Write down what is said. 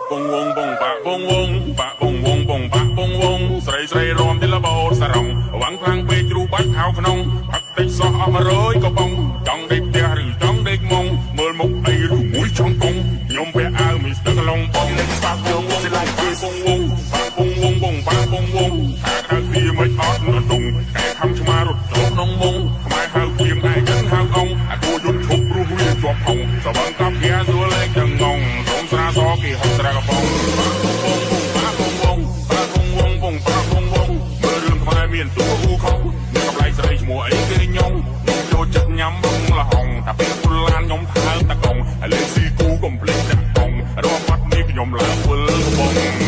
bong wong bong ba bong wong ba bong wong bong ba bong wongស្រីស្រីរំទីលបោសរងវាំងខ្លាំងពេកជ្រូបាច់ខោក្នុងផឹកតិចសោះអស់100ក៏បងចង់ដេកផ្ទះឬចង់ដេកមុងមើលមុខអីឬមួយចង់កងខ្ញុំពាក់អាវមីស្ទឹកឡុងបងលេងបាក់យកសិលាយពីបងវងបាក់បងវងបងបាក់បងវងថាក្រៅពីមិនអត់នដងតែខំឆ្មារត់ចូលក្នុងមុងខ្មែរហៅគៀងឯចឹងហៅអងអាគួយន្តឈប់ព្រោះវាជាប់ហងសវងកាប់គេសួរលេងទាំងងងសូមស្រាសគេហត់ស្រាកបងបាក់បងវងបាក់បងវងបងបាក់បងវងមើលរឿងខ្មែរមានតួហ៊ូខំមានកម្លៃស្រីឈ្មោះអីគេខ្ញុំចូលចិត្តញ៉ាំបងលហងតែពេលពុលឡានខ្ញុំថើតកងឥឡូវស៊ីគូកំភ្លេចដាក់កងរកបាត់នេះខ្ញុំឡើងវិលបង